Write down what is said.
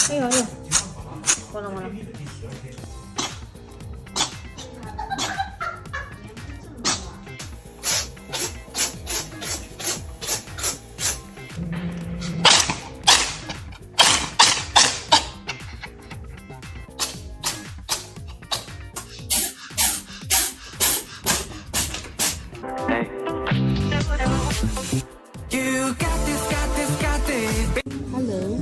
Ayo, ayo. Mana-mana. You got this, got this, got this. Halo.